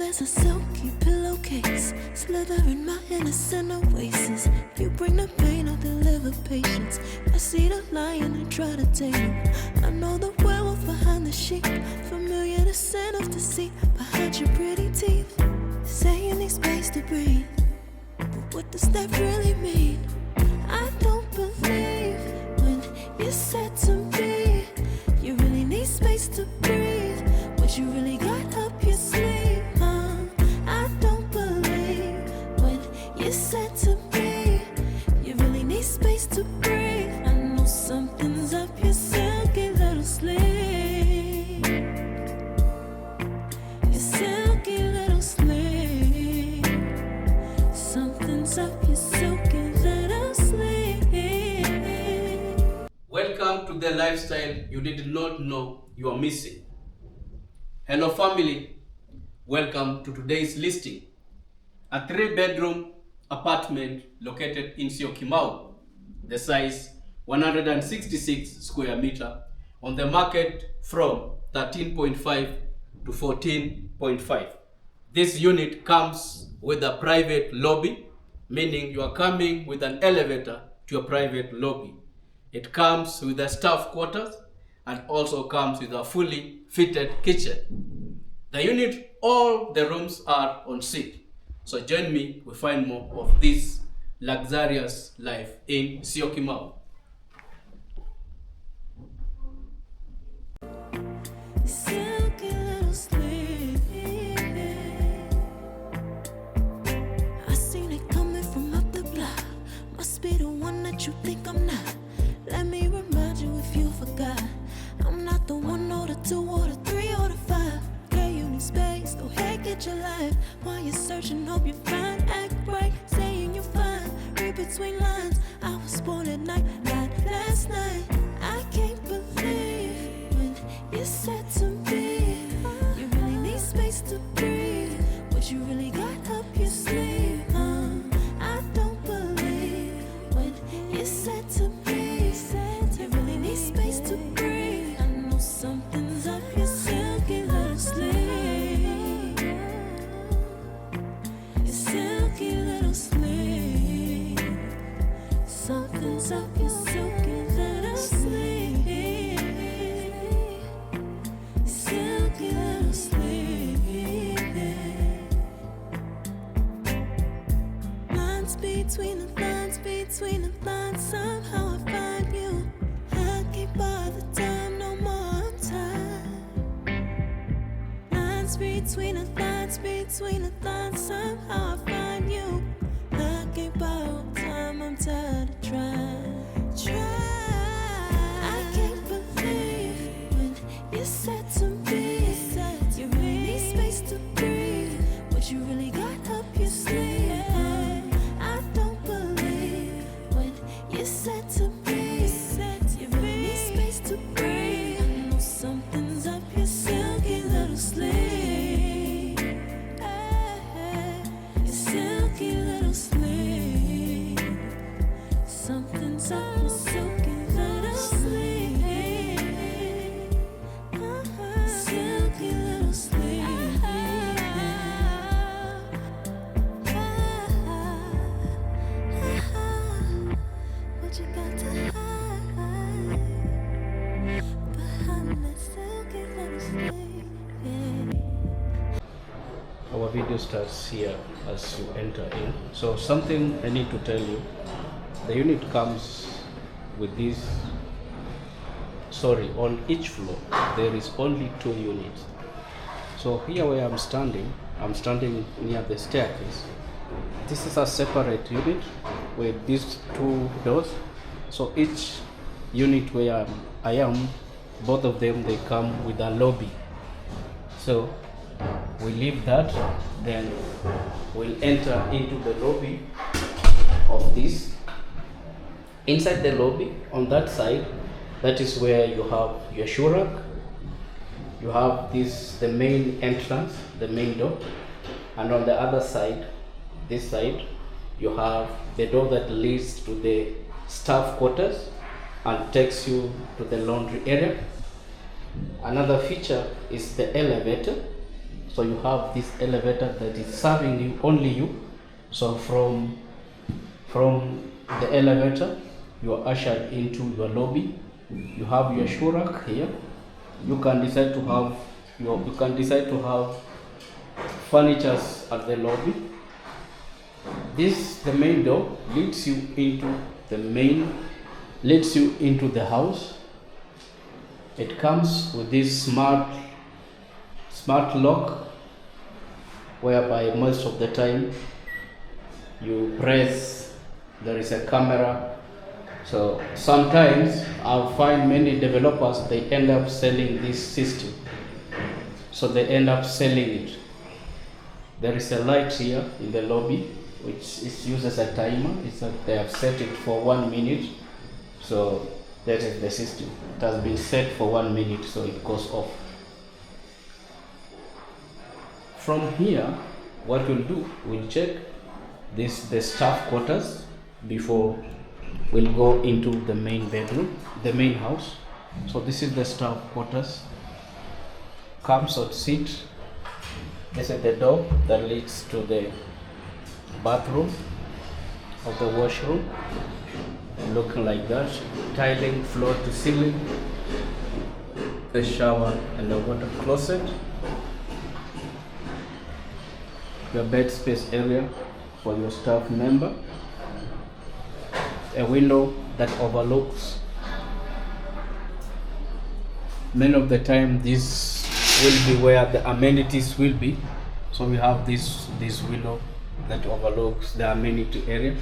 as a silky pillowcase, slither in my innocent oasis. You bring the pain, I'll deliver patience. I see the lion and try to tame him. I know the werewolf behind the sheep, familiar the scent of deceit behind your pretty teeth. Say you need space to breathe, but what does that really mean? I don't believe when you said to me you really need space to breathe. What you really got up your sleeve, I don't believe when you said to me you really need space to breathe. I know something's up your silky little sleeve, your silky little sleeve. Something's up your silky little sleeve. Welcome to the lifestyle you did not know you are missing. Hello family, welcome to today's listing. A 3-bedroom apartment located in Syokimau, the size 166 square meter, on the market from 13.5 to 14.5. This unit comes with a private lobby, meaning you are coming with an elevator to your private lobby. It comes with a staff quarters and also comes with a fully fitted kitchen. The unit, all the rooms are en suite. So join me, we find more of this luxurious life in Syokimau. Silky little sleeve. I seen it coming from up the block. Must be the one that you think I'm not. Let me remind you if you forgot. I'm not the 1 or the 2 or the 3 or the 5. Okay, you need space, go ahead, get your life. While you're searching, hope you find, act right, saying you're fine. Read between lines, I was born at night, not last night. I can't believe when you said to me you really need space to breathe. What you really got up your sleeve, I don't believe when you said to me you really need space to breathe. I know something's up your silky little sleeve, your silky little sleeve. Something's up your silky little sleeve, silky little sleeve. Lines between the lines, between the lines, somehow I find you. I can't bother time, no more time. Lines between the lines, between the lines, somehow I find you. I can't borrow time, I'm tired of trying. I can't believe when you said to me you really need space to breathe. What you really got up your sleeve, I don't believe when you said to me you really need space to breathe. I know something's up your silky little sleeve, your silky little sleeve. Something's up your silky little sleeve, silky little sleeve. What you got to hide behind that silky little sleeve? Our video starts here as you enter in. So something I need to tell you, the unit comes with this, on each floor there is only 2 units. So here where I'm standing near the staircase. This is a separate unit with these 2 doors. So each unit where I am, both of them, they come with a lobby. So we leave that, then we'll enter into the lobby of this. Inside the lobby, on that side, that is where you have your shoe rack. You have the main entrance, the main door, and on the other side, this side, you have the door that leads to the staff quarters and takes you to the laundry area. Another feature is the elevator. So you have this elevator that is serving you, only you. So from the elevator, you are ushered into your lobby. You have your shoe rack here. You can decide to have furnitures at the lobby. The main door leads you into the house. It comes with this smart lock, whereby most of the time you press, there is a camera. So sometimes I'll find many developers, they end up selling this system. So they end up selling it. There is a light here in the lobby, which is used as a timer. They have set it for 1 minute. So that is the system. It has been set for 1 minute, so it goes off. From here, what we'll do, we'll check the staff quarters before we'll go into the main bedroom, the main house. So this is the staff quarters. Comes on seat. This is the door that leads to the bathroom of the washroom. Looking like that. Tiling floor to ceiling. The shower and the water closet. Your bed space area for your staff member. A window that overlooks. Many of the time this will be where the amenities will be. So we have this window that overlooks the amenity area.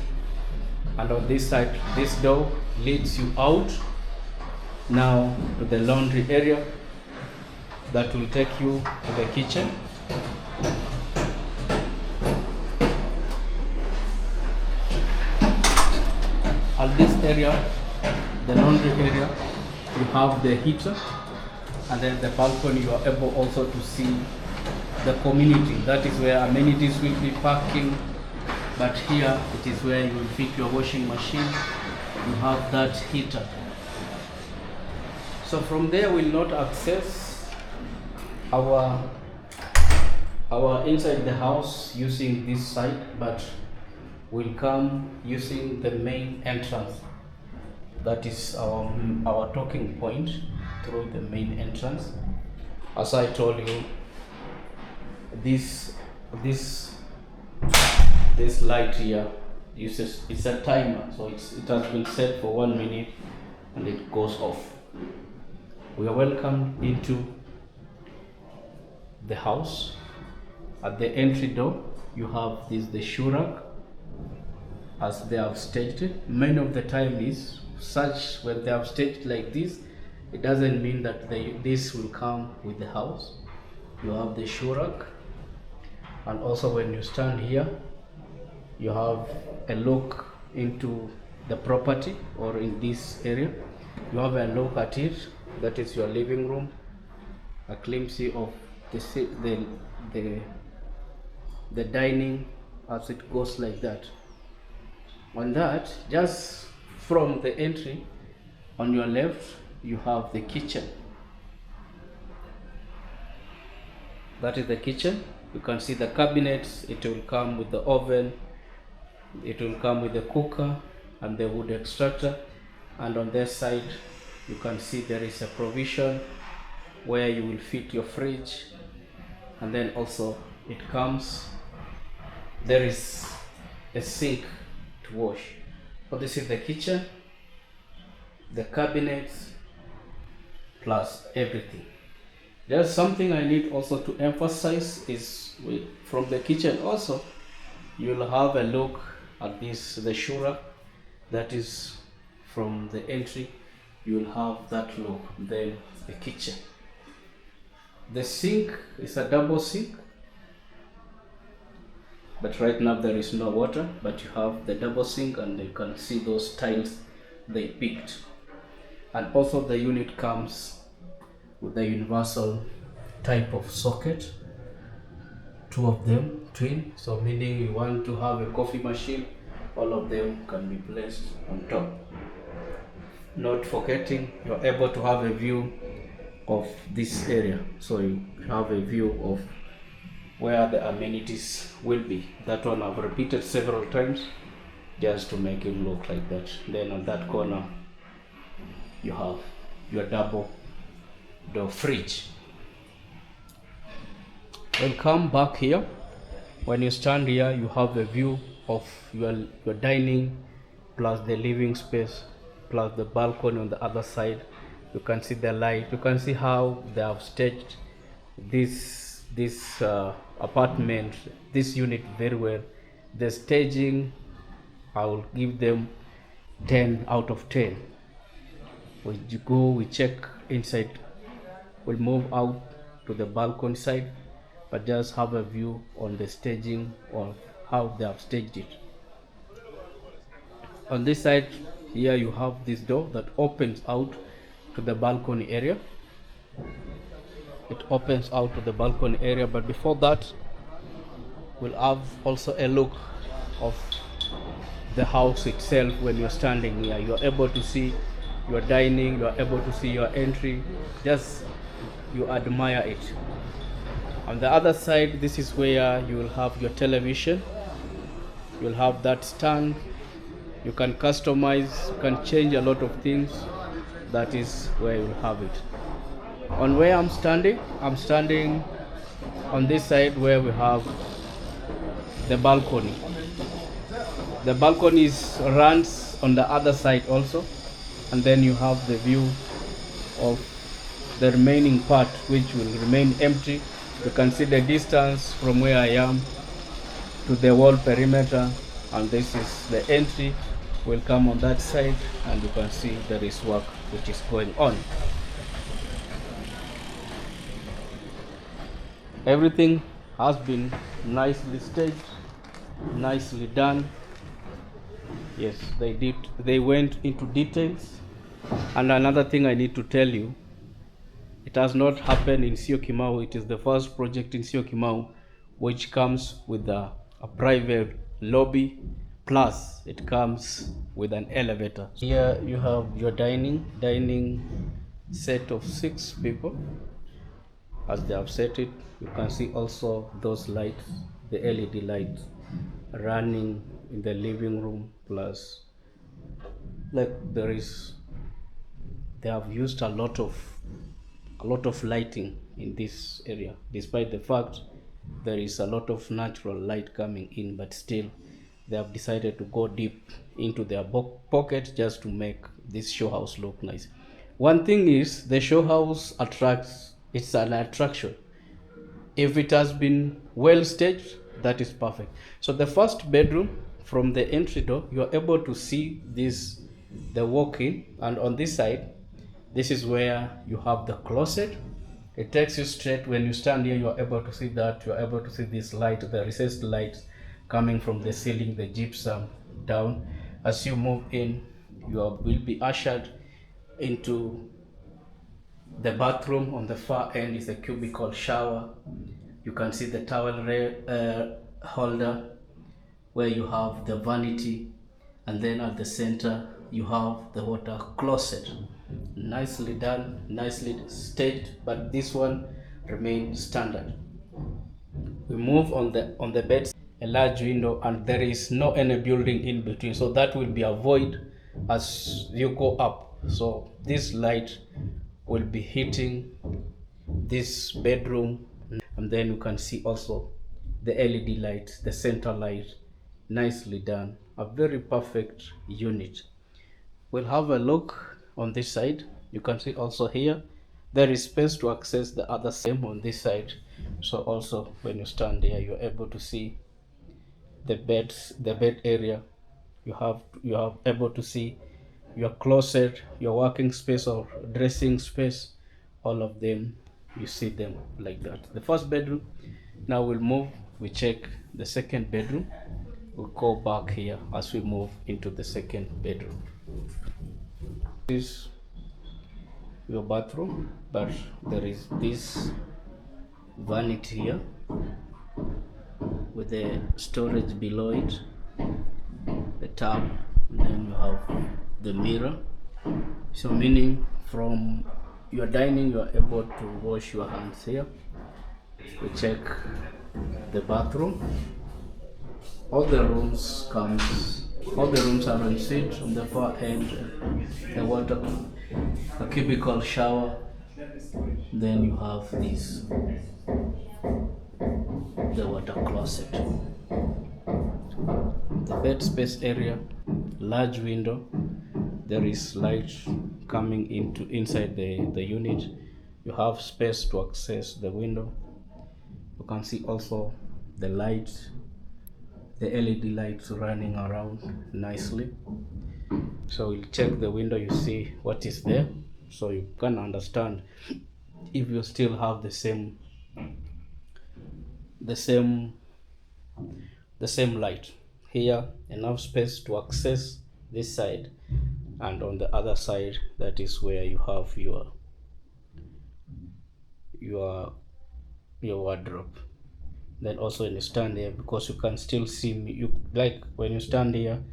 And on this side, this door leads you out now to the laundry area that will take you to the kitchen. At this area, the laundry area, you have the heater, and then the balcony you are able also to see the community. That is where amenities will be parking, but here it is where you will fit your washing machine. You have that heater. So from there we'll not access our inside the house using this side, but we'll come using the main entrance. That is our talking point through the main entrance. As I told you, this light here it's a timer, so it has been set for 1 minute and it goes off. We are welcome into the house. At the entry door, you have the shoe rack, as they have stated. Many of the time is such, when they have stated like this, it doesn't mean that this will come with the house. You have the shoe rack, and also when you stand here, you have a look into the property, or in this area you have a look at it. That is your living room, a glimpse of the dining as it goes like that. On that, just from the entry, on your left, you have the kitchen. That is the kitchen. You can see the cabinets. It will come with the oven. It will come with the cooker and the wood extractor. And on this side, you can see there is a provision where you will fit your fridge. And then also it comes, there is a sink to wash. So this is the kitchen, the cabinets, plus everything. There's something I need also to emphasize is from the kitchen also, you'll have a look at the shoe rack. That is from the entry, you'll have that look. Then the kitchen. The sink is a double sink, but right now there is no water, but you have the double sink, and you can see those tiles they picked. And also the unit comes with the universal type of socket, 2 of them twin, so meaning you want to have a coffee machine, all of them can be placed on top. Not forgetting, you're able to have a view of this area, so you have a view of where the amenities will be. That one I've repeated several times just to make it look like that. Then on that corner you have your double door fridge. We'll come back here. When you stand here, you have a view of your dining plus the living space plus the balcony on the other side. You can see the light. You can see how they have staged this apartment, this unit very well. The staging, I will give them 10 out of 10. We check inside. We'll move out to the balcony side, but just have a view on the staging or how they have staged it. On this side here you have this door that opens out to the balcony area. It opens out to the balcony area, but before that we'll have also a look of the house itself. When you're standing here, you're able to see your dining, you're able to see your entry, just you admire it. On the other side, this is where you will have your television. You'll have that stand. You can customize, you can change a lot of things. That is where you'll have it. On where I'm standing on this side where we have the balcony. The balcony runs on the other side also, and then you have the view of the remaining part which will remain empty. You can see the distance from where I am to the wall perimeter, and this is the entry. Will come on that side, and you can see there is work which is going on. Everything has been nicely staged, nicely done. Yes, they went into details. And another thing I need to tell you, it has not happened in Syokimau. It is the first project in Syokimau which comes with a private lobby, plus it comes with an elevator. Here you have your dining set of 6 people. As they have set it, you can see also those lights, the LED lights running in the living room, plus like they have used a lot of lighting in this area, despite the fact there is a lot of natural light coming in, but still they have decided to go deep into their pocket just to make this show house look nice. One thing is, the show house it's an attraction. If it has been well staged, that is perfect. So the first bedroom, from the entry door, you are able to see the walk-in, and on this side, this is where you have the closet. It takes you straight. When you stand here, you are able to see that. You are able to see this light, the recessed lights coming from the ceiling, the gypsum down. As you move in, you will be ushered into the bathroom. On the far end is a cubicle shower. You can see the towel holder where you have the vanity, and then at the center you have the water closet. Nicely done, nicely staged, but this one remains standard. We move on the bed, a large window, and there is no any building in between, so that will be a void as you go up. So this light will be hitting this bedroom, and then you can see also the LED light, the center light, nicely done. A very perfect unit. We'll have a look on this side. You can see also here there is space to access the other side on this side. So also when you stand here, you're able to see the bed area. You have able to see your closet, your working space or dressing space, all of them, you see them like that. The first bedroom. Now we'll move, we check the second bedroom. We'll go back here as we move into the second bedroom. This is your bathroom, but there is this vanity here with the storage below it, the tap, and then you have the mirror. So meaning from your dining, you are able to wash your hands here. We check the bathroom. All the rooms are en suite. On the far end, a cubicle shower. Then you have the water closet. The bed space area, large window. There is light coming inside the unit. You have space to access the window. You can see also the lights, the LED lights running around nicely. So we'll check the window, you see what is there, so you can understand if you still have the same light. Here, enough space to access this side, and on the other side, that is where you have your wardrobe. Then also when you stand here, because you can still see me, you like when you stand here,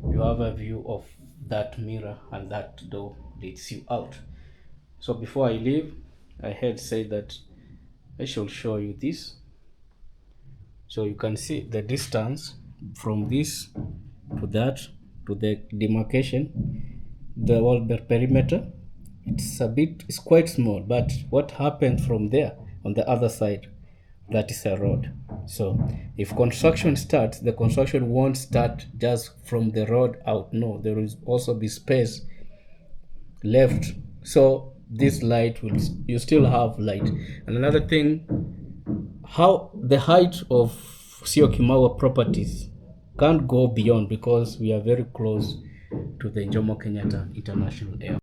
you have a view of that mirror, and that door leads you out. So before I leave, I had said that I should show you this. So you can see the distance from this to that, to the demarcation, the wall perimeter. It's quite small, but what happens from there on the other side, that is a road. So if construction starts, the construction won't start just from the road out. No, there will also be space left. So this light you still have light. And another thing, how the height of Syokimau properties can't go beyond, because we are very close to the Jomo Kenyatta International Airport.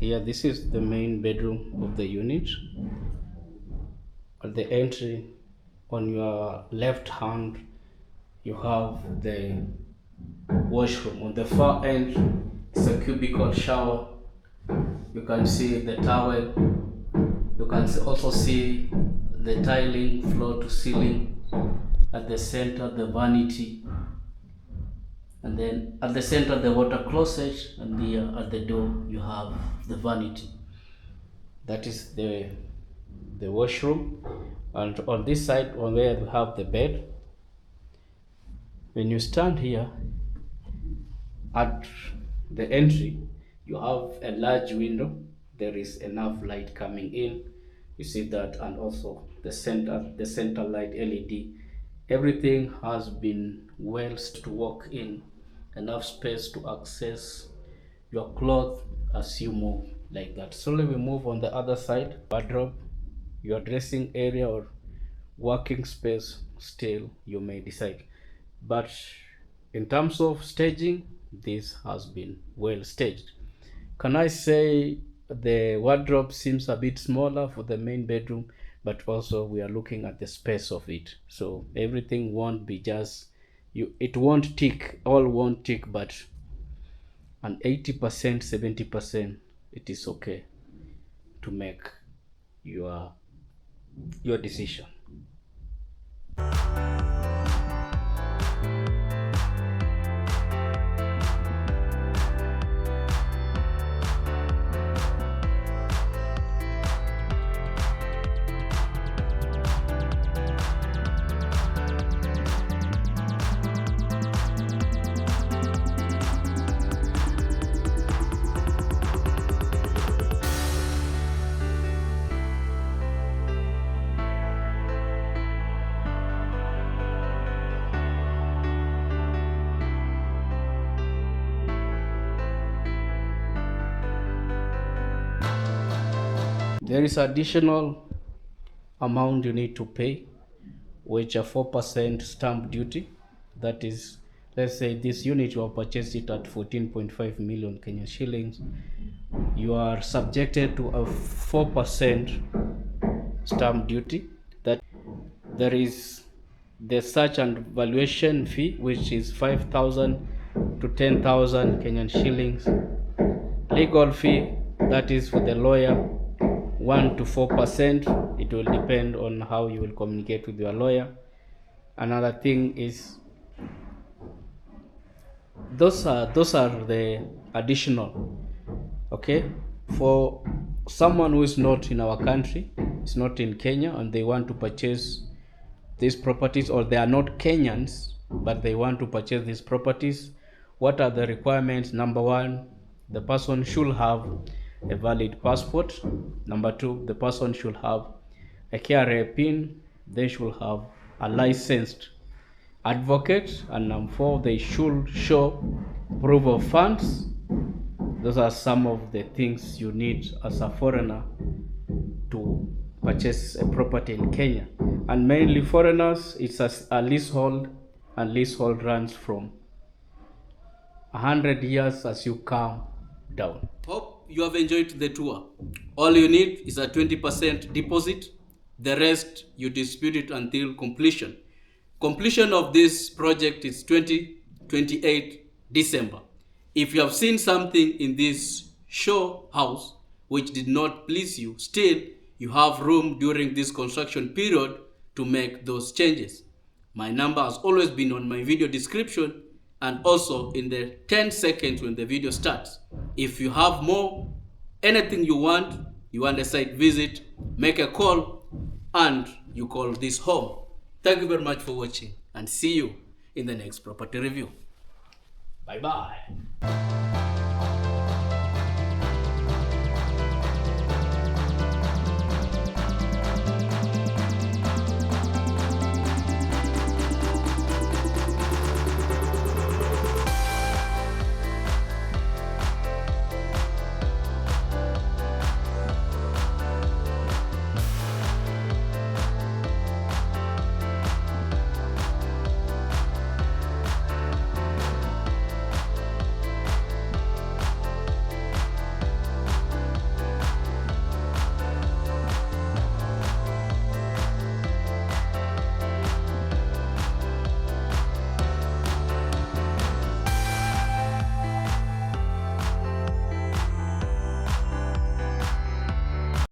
Here, this is the main bedroom of the unit. At the entry, on your left hand, you have the washroom. On the far end, it's a cubicle shower. You can see the towel. You can also see the tiling, floor to ceiling. At the center, the vanity. And then at the center, the water closet, and here at the door, you have the vanity. That is the washroom. And on this side, on where we have the bed, when you stand here at the entry, you have a large window. There is enough light coming in. You see that, and also the center light LED. Everything has been well to walk in. Enough space to access your clothes as you move like that. Slowly we move on the other side. Wardrobe, your dressing area or working space, still you may decide. But in terms of staging, this has been well staged. Can I say the wardrobe seems a bit smaller for the main bedroom, but also we are looking at the space of it. So everything won't be just it won't tick, all won't tick, but an 80%, 70%, it is okay to make your decision. There is additional amount you need to pay, which are 4% stamp duty. That is, let's say this unit you have purchased it at 14.5 million Kenyan shillings. You are subjected to a 4% stamp duty. That there is the search and valuation fee, which is 5,000 to 10,000 Kenyan shillings. Legal fee, that is for the lawyer, 1 to 4%. It will depend on how you will communicate with your lawyer. Another thing is those are the additional. Okay, for someone who is not in our country, is not in Kenya, and they want to purchase these properties, or they are not Kenyans but they want to purchase these properties, what are the requirements? Number one, the person should have a valid passport. Number two, the person should have a KRA PIN. They should have a licensed advocate. And number four, they should show proof of funds. Those are some of the things you need as a foreigner to purchase a property in Kenya. And mainly foreigners, it's a leasehold, and leasehold runs from 100 years as you come down. Hope you have enjoyed the tour. All you need is a 20% deposit. The rest you dispute it until completion. Completion of this project is 28 December. If you have seen something in this show house which did not please you, still you have room during this construction period to make those changes. My number has always been on my video description and also in the 10 seconds when the video starts. If you have more, anything you want a site visit, make a call and you call this home. Thank you very much for watching and see you in the next property review. Bye-bye.